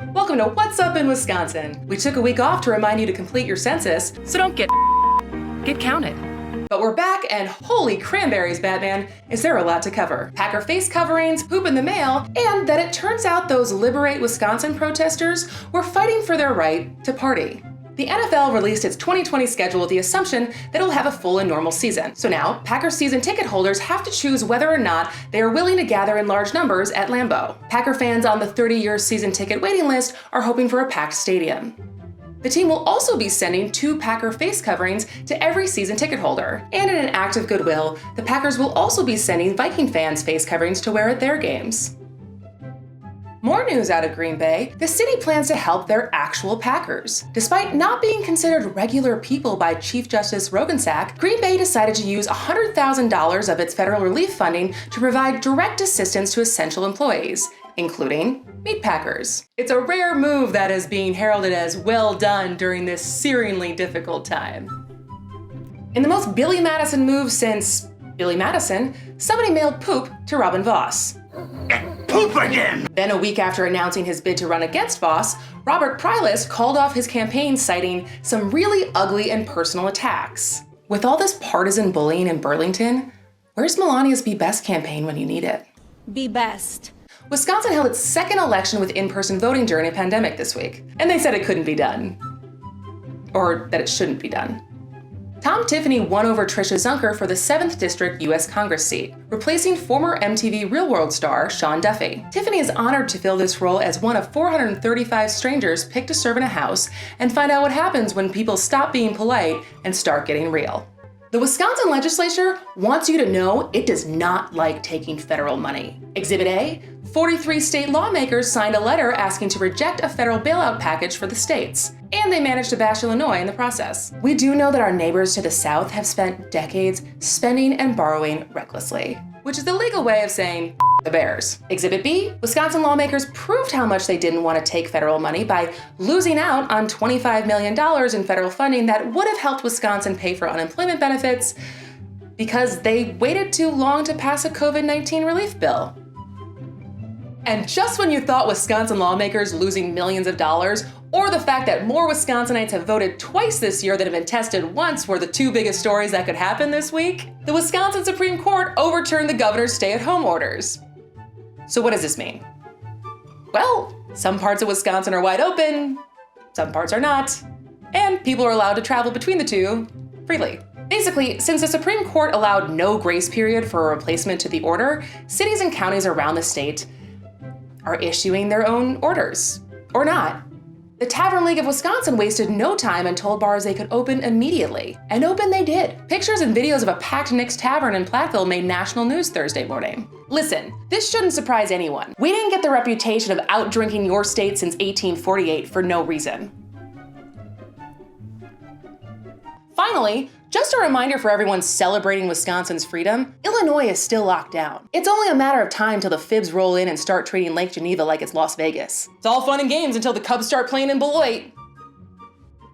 Welcome to What's Up in Wisconsin. We took a week off to remind you to complete your census, so don't get counted. But we're back, and holy cranberries, Batman, is there a lot to cover. Packer face coverings, poop in the mail, and that it turns out those Liberate Wisconsin protesters were fighting for their right to party. The NFL released its 2020 schedule with the assumption that it'll have a full and normal season. So now, Packer season ticket holders have to choose whether or not they are willing to gather in large numbers at Lambeau. Packer fans on the 30-year season ticket waiting list are hoping for a packed stadium. The team will also be sending 2 Packer face coverings to every season ticket holder. And in an act of goodwill, the Packers will also be sending Viking fans face coverings to wear at their games. More news out of Green Bay, the city plans to help their actual Packers. Despite not being considered regular people by Chief Justice Rogensack, Green Bay decided to use $100,000 of its federal relief funding to provide direct assistance to essential employees, including meat packers. It's a rare move that is being heralded as well done during this searingly difficult time. In the most Billy Madison move since Billy Madison, somebody mailed poop to Robin Voss. Poop again! Then a week after announcing his bid to run against Voss, Robert Prylis called off his campaign citing some really ugly and personal attacks. With all this partisan bullying in Burlington, where's Melania's Be Best campaign when you need it? Be best. Wisconsin held its second election with in-person voting during a pandemic this week, and they said it couldn't be done. Or that it shouldn't be done. Tom Tiffany won over Tricia Zunker for the 7th District U.S. Congress seat, replacing former MTV Real-World star Sean Duffy. Tiffany is honored to fill this role as one of 435 strangers picked to serve in a house and find out what happens when people stop being polite and start getting real. The Wisconsin legislature wants you to know it does not like taking federal money. Exhibit A, 43 state lawmakers signed a letter asking to reject a federal bailout package for the states, and they managed to bash Illinois in the process. We do know that our neighbors to the south have spent decades spending and borrowing recklessly, which is the legal way of saying the Bears. Exhibit B, Wisconsin lawmakers proved how much they didn't want to take federal money by losing out on $25 million in federal funding that would have helped Wisconsin pay for unemployment benefits because they waited too long to pass a COVID-19 relief bill. And just when you thought Wisconsin lawmakers losing millions of dollars, or the fact that more Wisconsinites have voted twice this year than have been tested once were the 2 biggest stories that could happen this week, the Wisconsin Supreme Court overturned the governor's stay-at-home orders. So what does this mean? Well, some parts of Wisconsin are wide open, some parts are not, and people are allowed to travel between the two freely. Basically, since the Supreme Court allowed no grace period for a replacement to the order, cities and counties around the state are issuing their own orders, or not. The Tavern League of Wisconsin wasted no time and told bars they could open immediately. And open they did. Pictures and videos of a packed Nick's Tavern in Platteville made national news Thursday morning. Listen, this shouldn't surprise anyone. We didn't get the reputation of out-drinking your state since 1848 for no reason. Finally, just a reminder for everyone celebrating Wisconsin's freedom, Illinois is still locked down. It's only a matter of time till the fibs roll in and start treating Lake Geneva like it's Las Vegas. It's all fun and games until the Cubs start playing in Beloit.